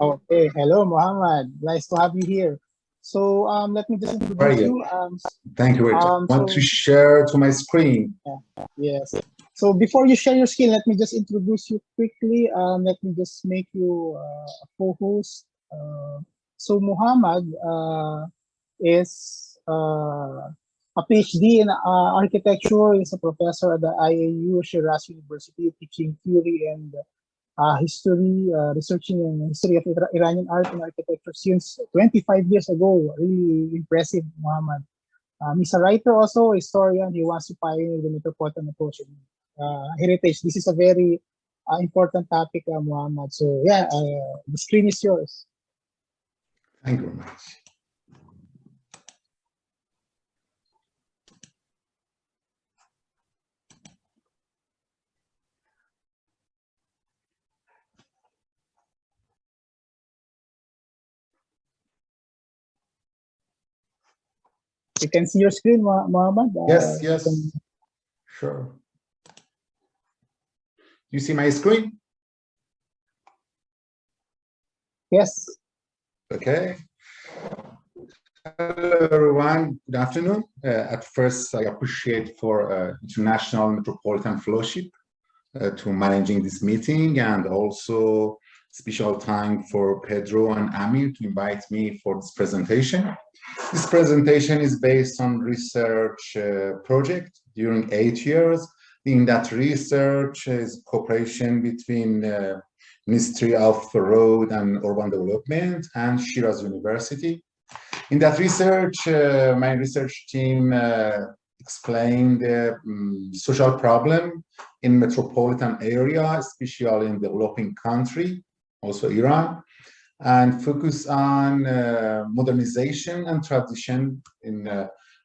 Okay, hello, Mohammed. Nice to have you here. So let me just How are introduce you? you. Thank you, Rich. I want to So share to my screen. yes. So before you share your screen, let me just introduce you quickly. Let me just make you a co-host. So Muhammad is a PhD in architecture. He's a professor at the IAU Shiraz University, teaching theory and history, researching in history of Iranian art and architecture since 25 years ago. Really impressive, Muhammad. He's a writer also, a historian. He wants to pioneer the Metropolitan approach in heritage. This is a very important topic, Muhammad. So yeah, the screen is yours. Thank you very much. You can see your screen, Muhammad. Yes, You can... yes, sure. You see my screen? Yes. Okay. Hello, everyone. Good afternoon. At first, I appreciate for International Metropolitan Fellowship to managing this meeting, and also special time for Pedro and Amir to invite me for this presentation. This presentation is based on research project during 8 years. In that research is cooperation between Ministry of Road and Urban Development and Shiraz University. In that research, my research team explained the social problem in metropolitan area, especially in developing country, also Iran, and focus on modernization and tradition in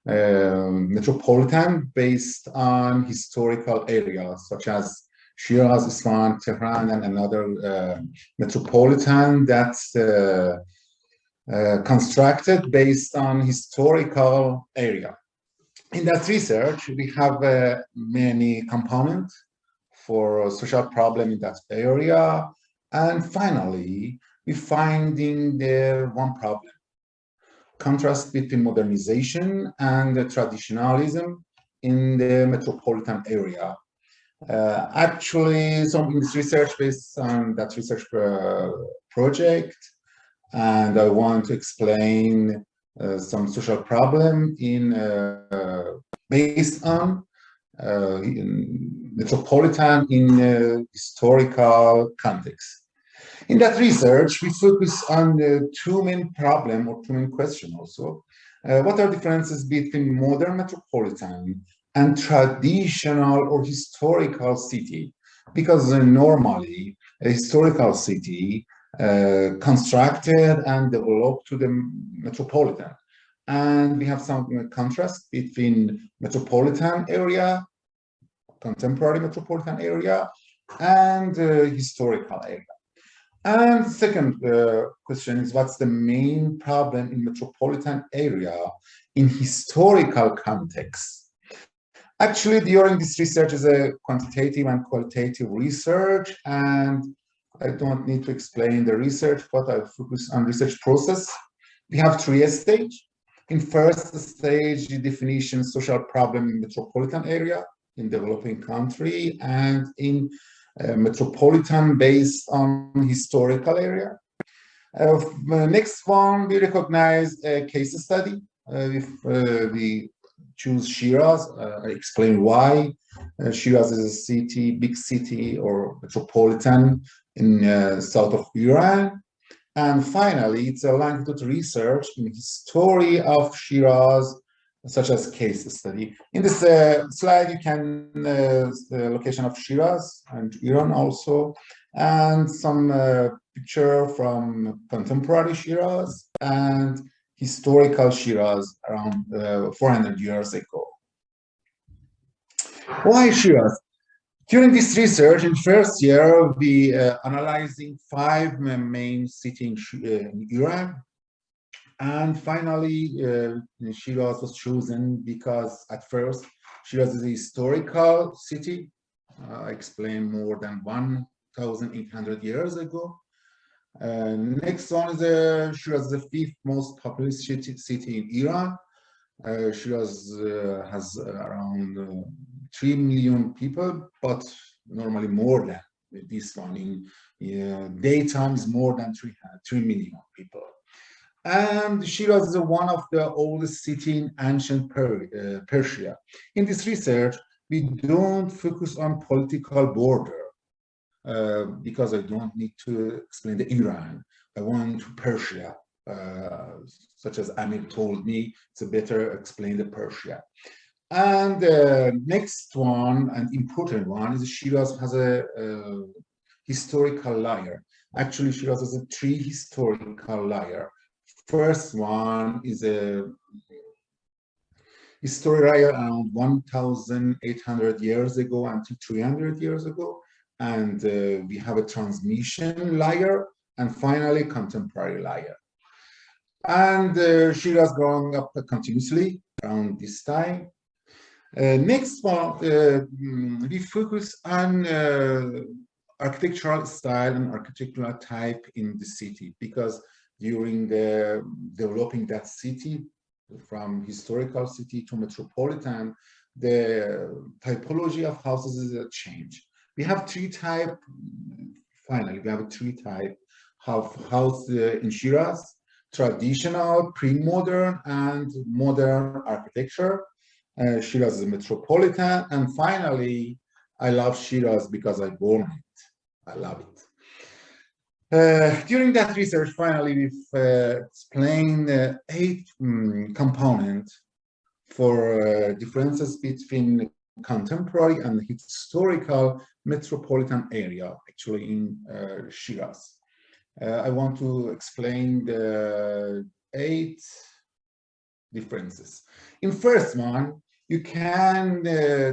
metropolitan based on historical areas such as Shiraz, Isfahan, Tehran, and another metropolitan that's constructed based on historical area. In that research, we have many components for social problem in that area. And finally, we finding the one problem, contrast between modernization and traditionalism in the metropolitan area. Actually, some in this research based on that research project, and I want to explain some social problem in based on metropolitan in historical context. In that research, we focus on the two main problem or two main question also. What are differences between modern metropolitan and traditional or historical city? Because normally a historical city constructed and developed to the metropolitan. And we have some contrast between metropolitan area, contemporary metropolitan area, and historical area. And second question is, what's the main problem in metropolitan area in historical context? Actually, during this research is a quantitative and qualitative research, and I don't need to explain the research, but I focus on research process. We have three stages. In first stage, the definition social problem in metropolitan area, in developing country, and in metropolitan based on historical area. Next one, we recognize a case study. If we choose Shiraz, I explain why. Shiraz is a city, big city or metropolitan in south of Iran. And finally, it's a longitudinal research in history of Shiraz, such as case study. In this slide, you can the location of Shiraz and Iran also, and some picture from contemporary Shiraz and historical Shiraz around 400 years ago. Why Shiraz? During this research, in first year, we analyzing 5 main cities in Iran. And finally, Shiraz was chosen because at first, Shiraz is a historical city. I explained more than 1,800 years ago. Next one is Shiraz, the fifth most populous city in Iran. Shiraz has around 3 million people, but normally more than this one. In daytime is more than 3 million people. And Shiraz is one of the oldest city in ancient Persia. In this research, we don't focus on political border because I don't need to explain the Iran. I want to Persia, such as Amir told me, it's better explain the Persia. And the next one, and important one, is Shiraz has a historical layer. Actually, Shiraz has a 3 historical layer. First one is a history layer around 1,800 years ago until 300 years ago. And we have a transmission layer, and finally contemporary layer. And Shiraz growing up continuously around this time. Next one, we focus on architectural style and architectural type in the city, because during developing that city from historical city to metropolitan, the typology of houses is changed. We have 3 types. Finally, we have 3 types of house in Shiraz: traditional, pre-modern, and modern architecture. Shiraz is a metropolitan, and finally, I love Shiraz because I born it. I love it. During that research, finally, we've explained 8 components for differences between contemporary and historical metropolitan area, actually in Shiraz. I want to explain the 8 differences. In first one, you can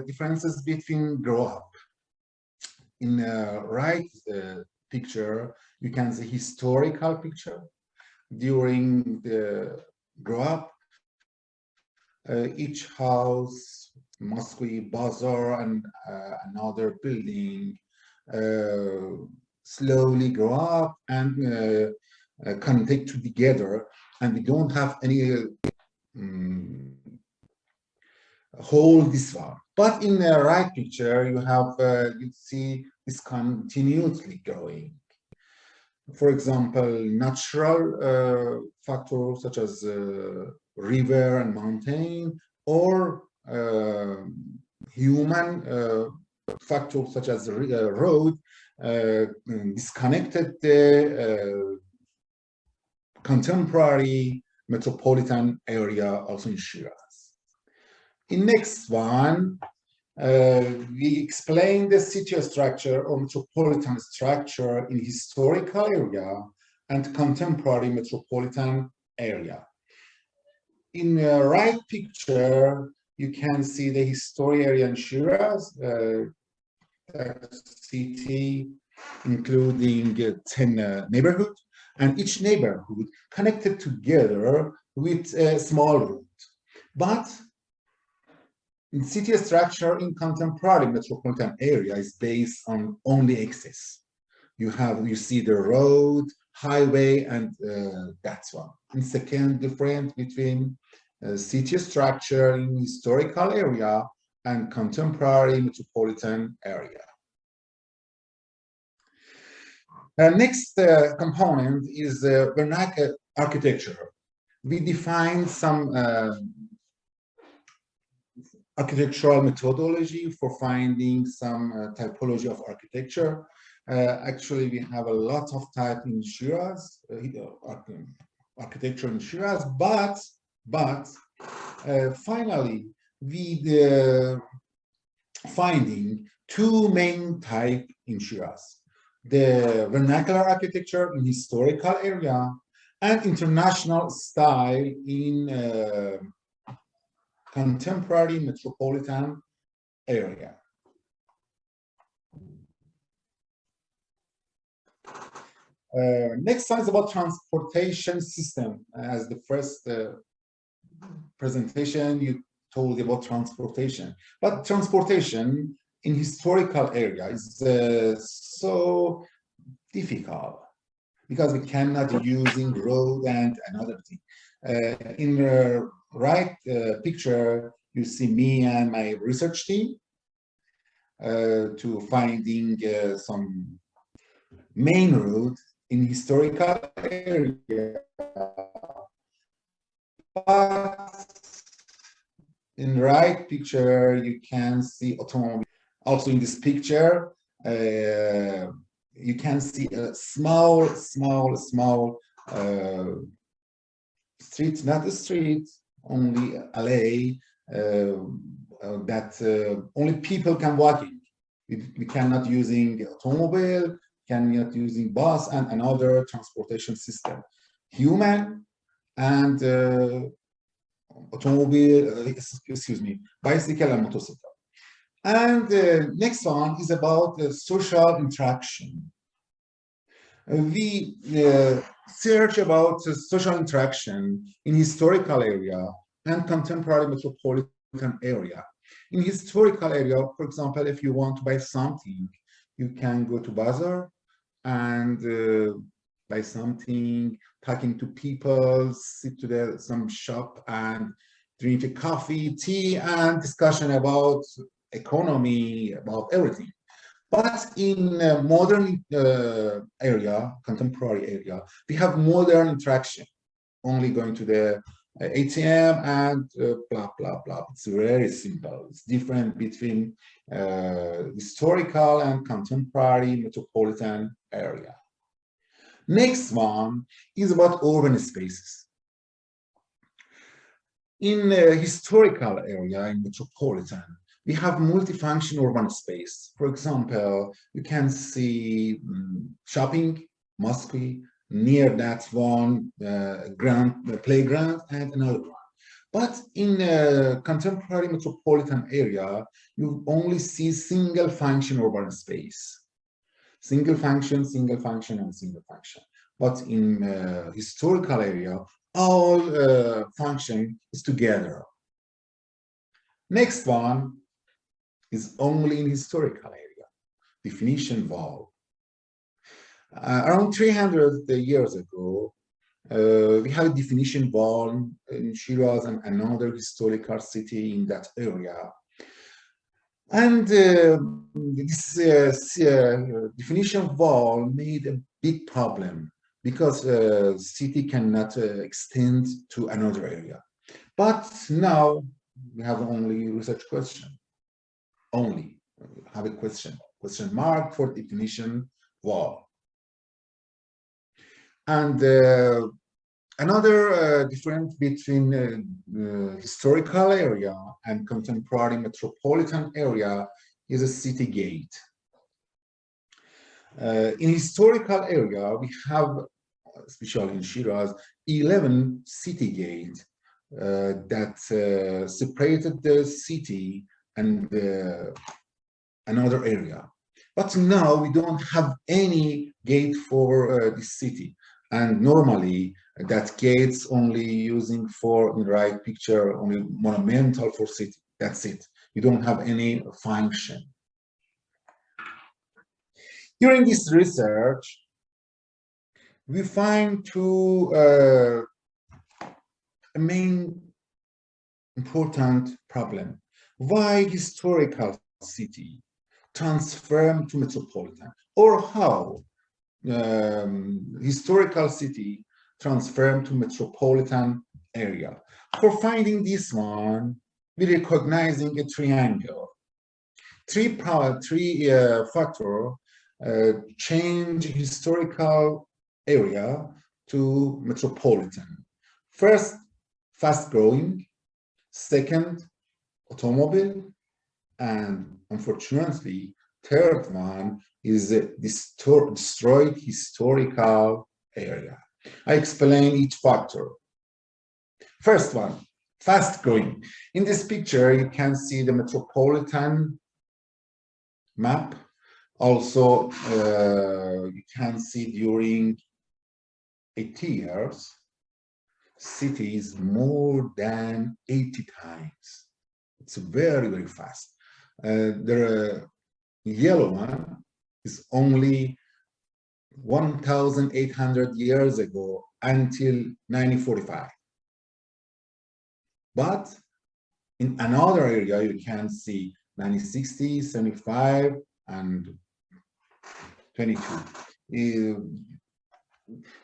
differences between grow up. In the right picture, you can see historical picture. During the grow up, each house, mosque, bazaar, and another building slowly grow up and connect together, and we don't have any whole this one. But in the right picture, you have you see this continuously growing. For example, natural factors such as river and mountain, or human factors such as road disconnected the contemporary metropolitan area also in Shiraz. In next one, we explain the city structure or metropolitan structure in historical area and contemporary metropolitan area. In the right picture, you can see the history area in Shiraz, city including 10 neighborhoods, and each neighborhood connected together with a small road. But in city structure in contemporary metropolitan area is based on only access. You see the road, highway, and that's one. And second difference between city structure in historical area and contemporary metropolitan area. Next component is vernacular architecture. We define some architectural methodology for finding some typology of architecture. Actually, we have a lot of type in Shiraz, architecture in Shiraz, but finally, we finding 2 main type in Shiraz: the vernacular architecture in historical area and international style in contemporary metropolitan area. Next slide is about transportation system. As the first presentation, you told about transportation, but transportation in historical area is so difficult. because we cannot using road and another thing. In the right picture, you see me and my research team to finding some main road in historical area. But in the right picture, you can see automobile. Also in this picture, you can see a small street, not a street, only alley that only people can walk in. We cannot using automobile, cannot using bus and another transportation system. Human and automobile, excuse me, bicycle and motorcycle. And next one is about social interaction. We search about social interaction in historical area and contemporary metropolitan area. In historical area, for example, if you want to buy something, you can go to bazaar and buy something, talking to people, sit to some shop and drink a coffee, tea, and discussion about economy, about everything. But in modern area, contemporary area, we have modern interaction, only going to the ATM and blah, blah, blah. It's very simple. It's different between historical and contemporary metropolitan area. Next one is about urban spaces. In historical area, in metropolitan, we have multifunction urban space. For example, you can see shopping, mosque, near that one, playground, and another one. But in contemporary metropolitan area, you only see single function urban space. Single function, and single function. But in historical area, all function is together. Next one is only in historical area, definition wall. Around 300 years ago, we had a definition wall in Shiraz and another historical city in that area. And this definition wall made a big problem because city cannot extend to another area. But now we have only research question. Only have a question mark for definition wall. And another difference between historical area and contemporary metropolitan area is a city gate. In historical area, we have, especially in Shiraz, 11 city gates that separated the city and another area. But now we don't have any gate for this city. And normally that gate's only using for, in the right picture, only monumental for city. That's it. You don't have any function. During this research, we find two main important problem. Why historical city transform to metropolitan, or how historical city transform to metropolitan area? For finding this one, we recognizing a triangle. Three factor change historical area to metropolitan. First, fast growing. Second, automobile. And unfortunately, third one is destroyed historical area. I explain each factor. First one, fast growing. In this picture, you can see the metropolitan map. Also, you can see during 80 years, cities more than 80 times. It's very, very fast. The yellow one is only 1,800 years ago until 1945. But in another area, you can see 1960, 75, and 22.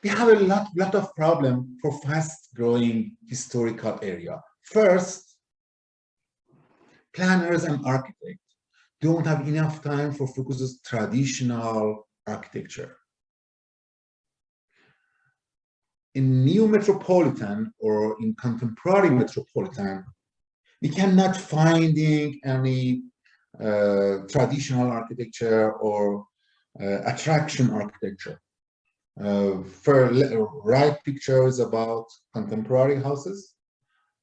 We have a lot of problem for fast-growing historical area. First, planners and architects don't have enough time for focus's traditional architecture. In new metropolitan or in contemporary metropolitan, we cannot finding any traditional architecture or attraction architecture. For right picture is about contemporary houses,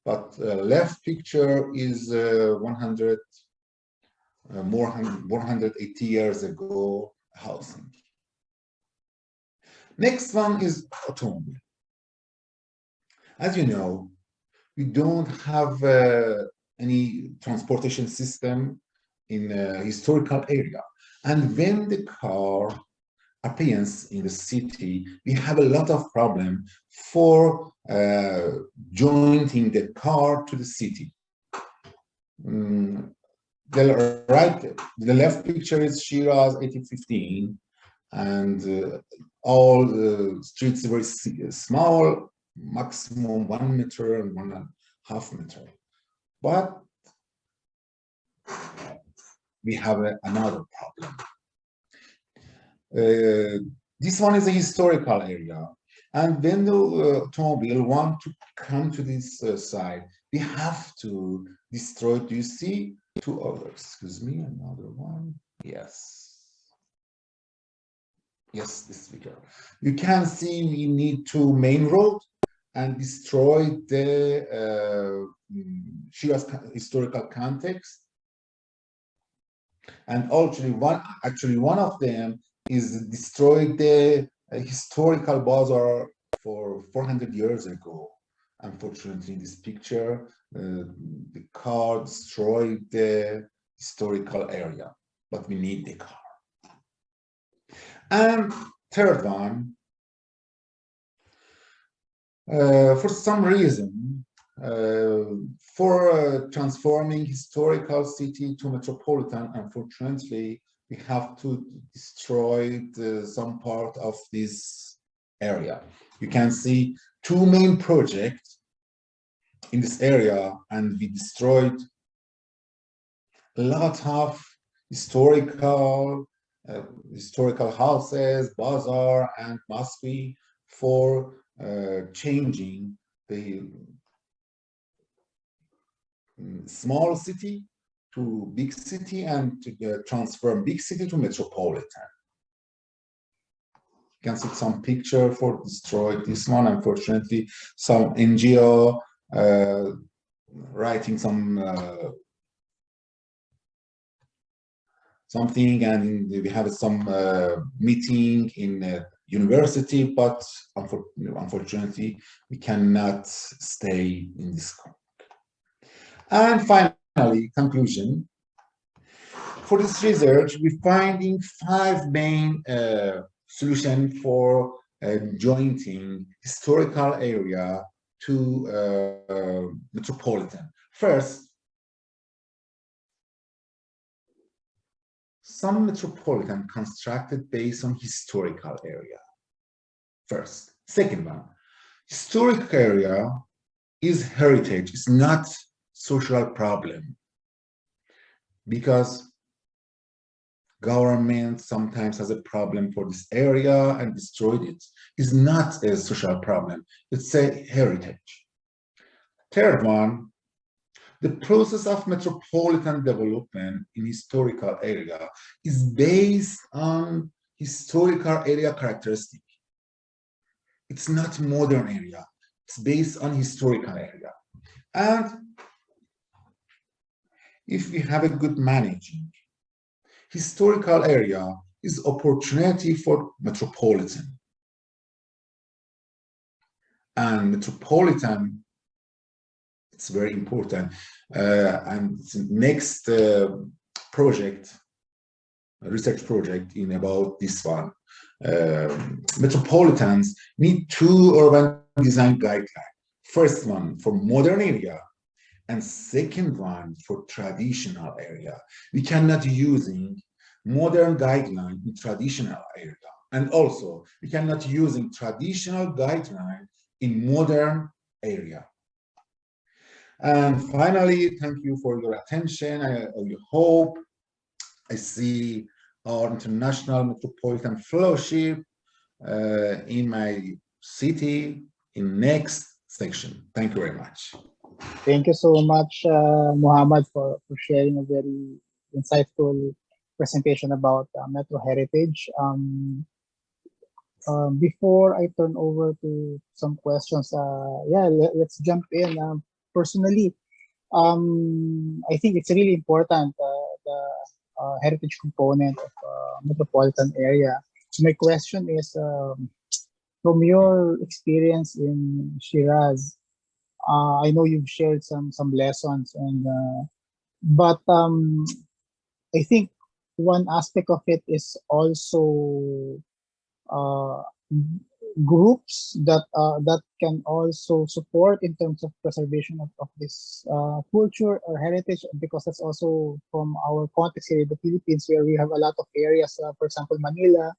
but left picture is 180 years ago housing. Next one is automobile. As you know, we don't have any transportation system in a historical area. And when the car appears in the city, we have a lot of problem for joining the car to the city. The left picture is Shiraz 1815, and all streets very small, maximum 1 meter and 1.5 meter. But we have another problem. This one is a historical area, and when the automobile want to come to this side, we have to destroy. Do you see two others? Excuse me, another one. Yes, this figure. You can see we need to main road and destroy the Shiraz historical context. And actually one of them is destroyed the historical bazaar for 400 years ago. Unfortunately, in this picture, the car destroyed the historical area, but we need the car. And third one, for some reason, for transforming historical city to metropolitan, unfortunately, we have to destroy some part of this area. You can see two main projects in this area, and we destroyed a lot of historical houses, bazaar, and mosque for changing the small city to big city and to transform big city to metropolitan. You can see some picture for destroyed this one. Unfortunately, some NGO writing some something, and we have some meeting in university, but unfortunately we cannot stay in this country. And finally, conclusion. For this research, we're finding 5 main solutions for joining historical area to metropolitan. First, some metropolitan constructed based on historical area. First. Second one, historic area is heritage, it's not social problem, because government sometimes has a problem for this area and destroyed it. It's not a social problem, it's a heritage. Third one, the process of metropolitan development in historical area is based on historical area characteristic. It's not modern area, it's based on historical area. And if we have a good managing, historical area is opportunity for metropolitan. And metropolitan, it's very important. And next project research project in about this one. Metropolitans need two urban design guidelines. First one for modern area, and second one for traditional area. We cannot using modern guideline in traditional area, and also we cannot using traditional guideline in modern area. And finally, thank you for your attention. I hope I see our international metropolitan fellowship in my city in next section. Thank you very much. Thank you so much, Mohammad, for sharing a very insightful presentation about Metro Heritage. Before I turn over to some questions, yeah, let's jump in. Personally, I think it's really important, the heritage component of metropolitan area. So my question is, from your experience in Shiraz, I know you've shared some lessons, and but I think one aspect of it is also uh, groups that can also support in terms of preservation of this culture or heritage, because that's also from our context here in the Philippines, where we have a lot of areas, for example, Manila,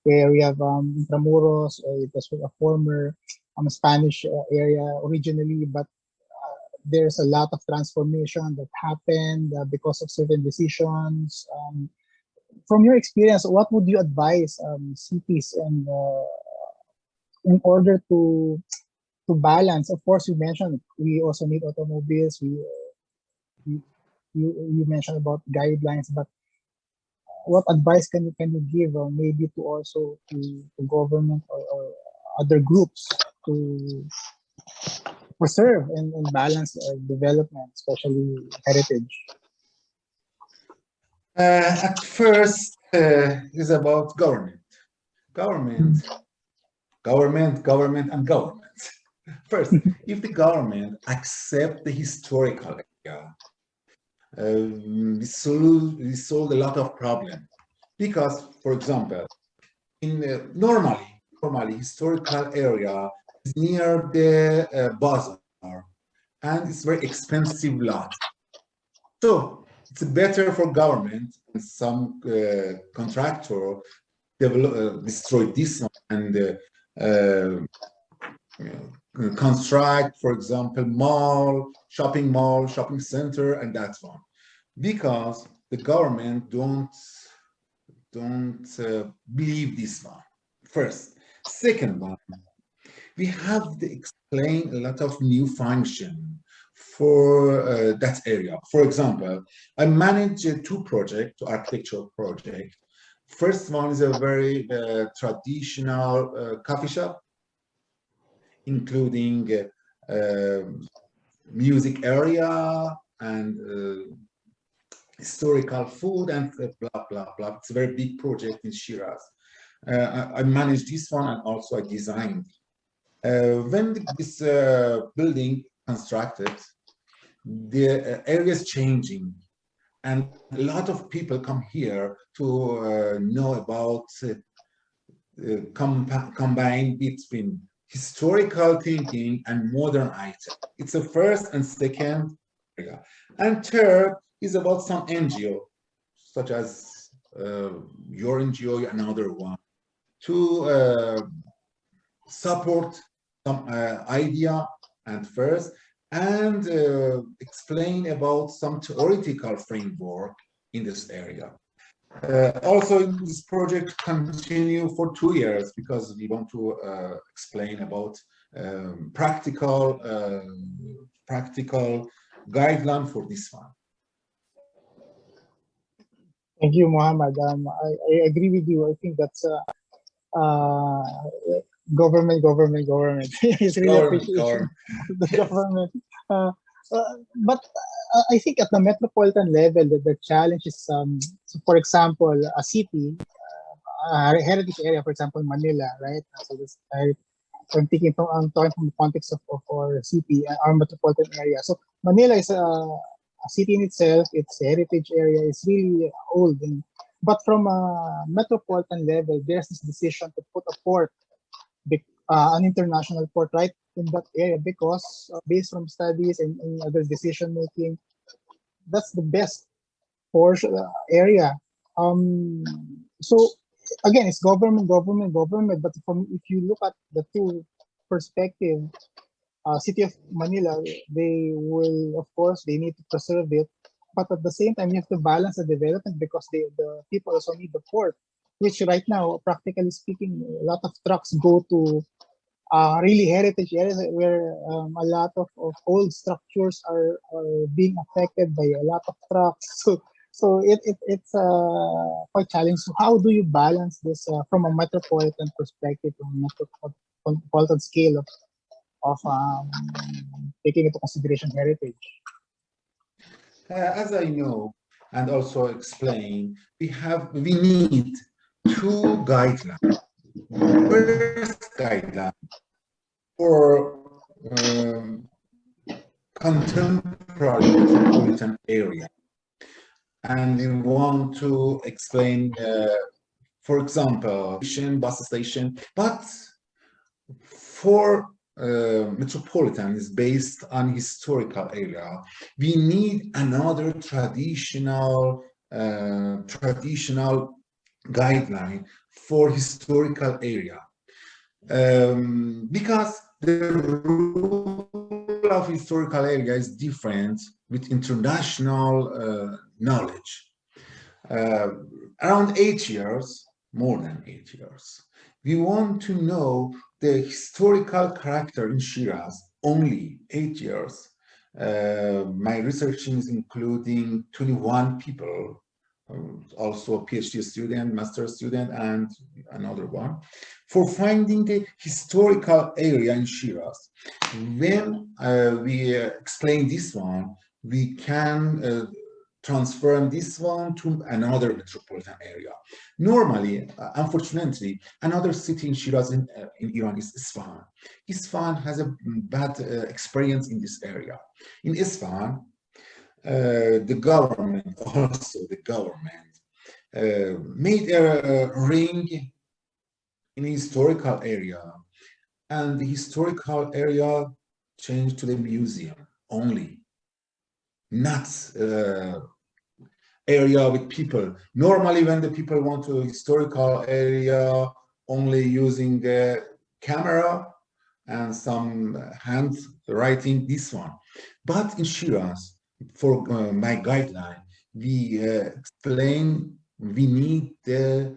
where we have Intramuros, it was a former Spanish area originally, but there's a lot of transformation that happened because of certain decisions. From your experience, what would you advise cities and in order to balance? Of course, you mentioned we also need automobiles. You, you mentioned about guidelines, but what advice can you give, maybe to also to government or other groups to preserve and balance development, especially heritage? At first, is about government, government, government, and government. First, if the government accept the historical area, we solve a lot of problems. Because, for example, in normally historical area is near the bazaar, and it's very expensive lot. So it's better for government and some contractor destroy this one and construct, for example, mall, shopping center, and that's one. Because the government don't believe this one. First. Second one, we have to explain a lot of new function for that area. For example, I manage two architectural project. First one is a very traditional coffee shop, including music area and historical food and blah, blah, blah. It's a very big project in Shiraz. I managed this one, and also I designed. When this building constructed, the area is changing, and a lot of people come here to know about combine between historical thinking and modern items. It's the first and second area. And third is about some NGO, such as your NGO, another one, to support some idea and first, and explain about some theoretical framework in this area. Also, this project continue for 2 years because we want to explain about practical guideline for this one. Thank you, Mohammed. I agree with you. I think that's government. It's really appreciation the government. But I think at the metropolitan level, the challenge is, so for example, a city, a heritage area, for example, Manila, right? So this, I'm talking from the context of our city, our metropolitan area. So Manila is a city in itself. Its heritage area is really old, But from a metropolitan level, there's this decision to put a port, an international port, right in that area because based from studies and other decision making, that's the best portion area. So again, it's government. But from if you look at the two perspective, City of Manila, they will, of course, they need to preserve it, but at the same time, you have to balance the development because the people also need the port, which right now, practically speaking, a lot of trucks go to really heritage areas where a lot of old structures are being affected by a lot of trucks. So it's quite challenging. So how do you balance this from a metropolitan perspective, from a metropolitan scale of taking into consideration heritage? As I know and also explain, we need two guidelines. First guideline for contemporary metropolitan area, and we want to explain, for example, bus station, but for metropolitan is based on historical area. We need another traditional guideline for historical area, because the rule of historical area is different with international knowledge. Around 8 years, more than 8 years, we want to know the historical character in Shiraz, only 8 years. My research is including 21 people, also a PhD student, master student, and another one, for finding the historical area in Shiraz. When we explain this one, we can transform this one to another metropolitan area. Normally, unfortunately, another city in Shiraz in Iran is Isfahan. Isfahan has a bad experience in this area. In Isfahan, the government made a ring in a historical area, and the historical area changed to the museum only, not area with people. Normally, when the people want to historical area, only using the camera and some hand writing this one. But in Shiraz, for my guideline, we explain we need the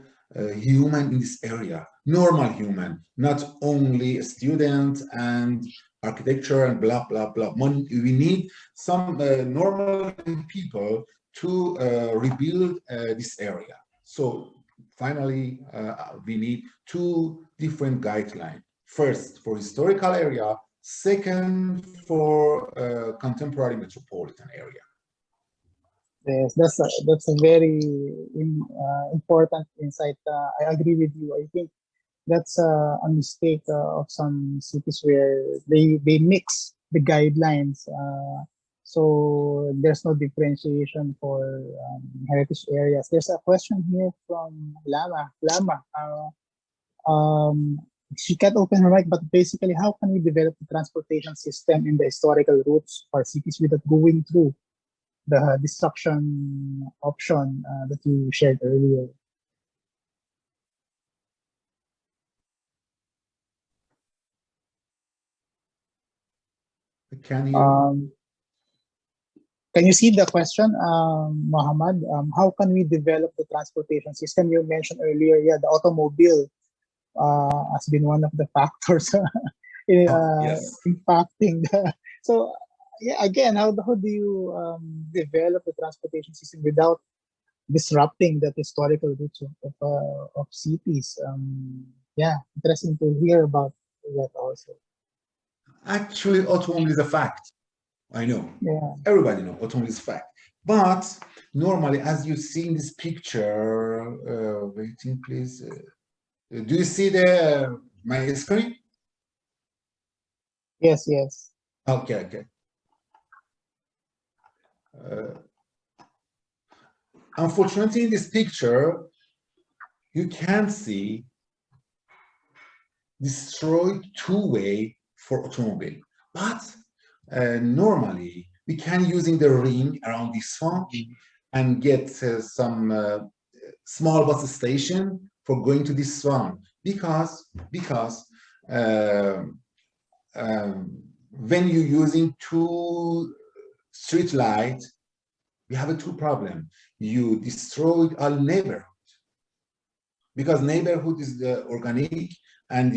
human in this area, normal human, not only a student and architecture and blah, blah, blah. We need some normal people to rebuild this area. So finally, we need two different guidelines. First, for historical area, second, for contemporary metropolitan area. Yes, that's a very important insight. I agree with you. I think that's a mistake of some cities where they mix the guidelines. So there's no differentiation for heritage areas. There's a question here from Lama. She can't open her mic, but basically, how can we develop the transportation system in the historical routes for cities without going through the destruction option that you shared earlier? Can you see the question, Mohammad? How can we develop the transportation system? You mentioned earlier, yeah, the automobile has been one of the factors Yes. impacting. So, yeah, again, how do you develop the transportation system without disrupting the historical roots of cities? Yeah, interesting to hear about that also. Actually, automobile is a fact. I know. Yeah. Everybody knows automobile is a fact. But normally, as you see in this picture, waiting, please. Do you see my screen? Yes, yes. Okay. Unfortunately, in this picture, you can see destroyed two-way for automobile. But normally, we can using the ring around this one and get some small bus station for going to this one because when you're using two street lights, we have a two problem. You destroyed our neighborhood because neighborhood is organic and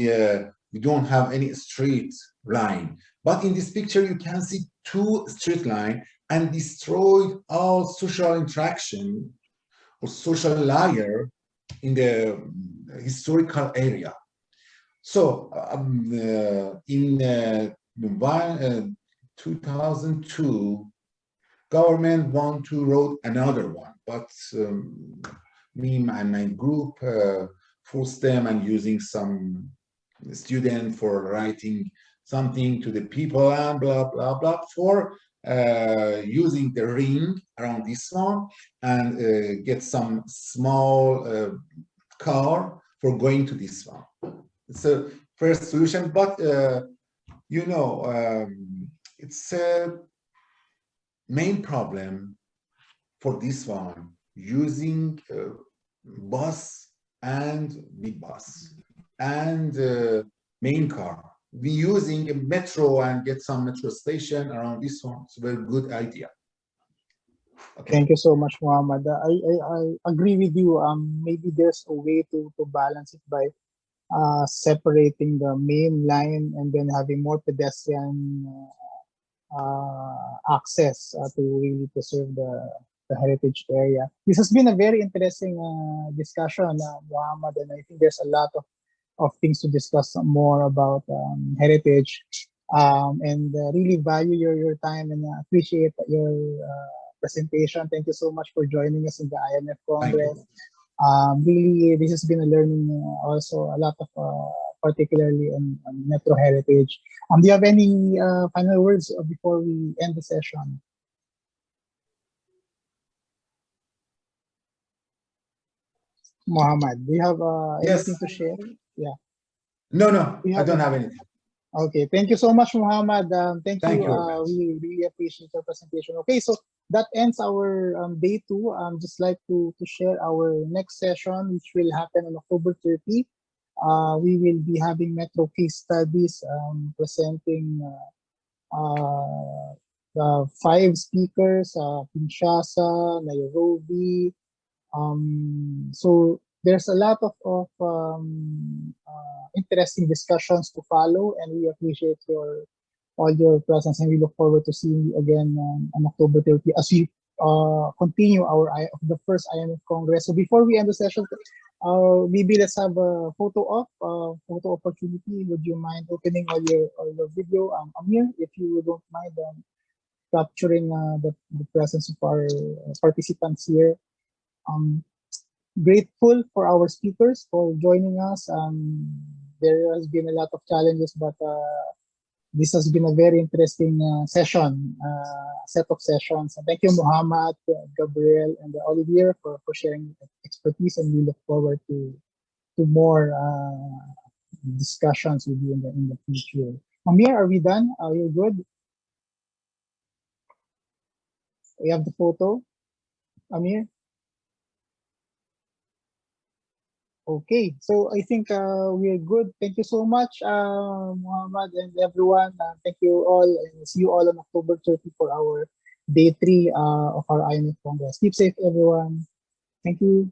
we don't have any street line. But in this picture, you can see two street line and destroyed all social interaction or social layer in the historical area. So in 2002, government want to wrote another one, but me and my group forced them and using some student for writing something to the people and blah blah blah for using the ring around this one and get some small car for going to this one. It's a first solution, but you know it's a main problem for this one using bus and big bus and main car. We using a metro and get some metro station around this one. It's a very good idea. Okay. Thank you so much, Muhammad. I agree with you. Maybe there's a way to balance it by separating the main line and then having more pedestrian access to really preserve the heritage area. This has been a very interesting discussion, Muhammad, and I think there's a lot of things to discuss more about heritage, and really value your time and appreciate your presentation. Thank you so much for joining us in the IMF Congress. Really, this has been a learning also, a lot of particularly on Metro Heritage. Do you have any final words before we end the session? Mohammed, do you have anything to share? Yeah. No, I don't have anything. Okay, thank you so much, Muhammad. Thank you. We really appreciate your presentation. Okay, so that ends our day 2. Just like to share our next session, which will happen on October 30. We will be having Metro case studies, presenting the 5 speakers, Kinshasa, Nairobi. So there's a lot of interesting discussions to follow, and we appreciate all your presence, and we look forward to seeing you again on October 30 as we continue the first IMF Congress. So before we end the session, maybe let's have a photo opportunity. Would you mind opening all your video, Amir, if you don't mind capturing the presence of our participants here. Grateful for our speakers for joining us. There has been a lot of challenges, but this has been a very interesting session, set of sessions. And thank you, Muhammad, Gabriel, and Olivier for sharing expertise, and we look forward to more discussions with you in the future. Amir, are we done? Are you good? We have the photo, Amir. Okay, so I think we're good. Thank you so much, Muhammad, and everyone. Thank you all, and see you all on October 30 for our day 3 of our IMF Congress. Keep safe, everyone. Thank you.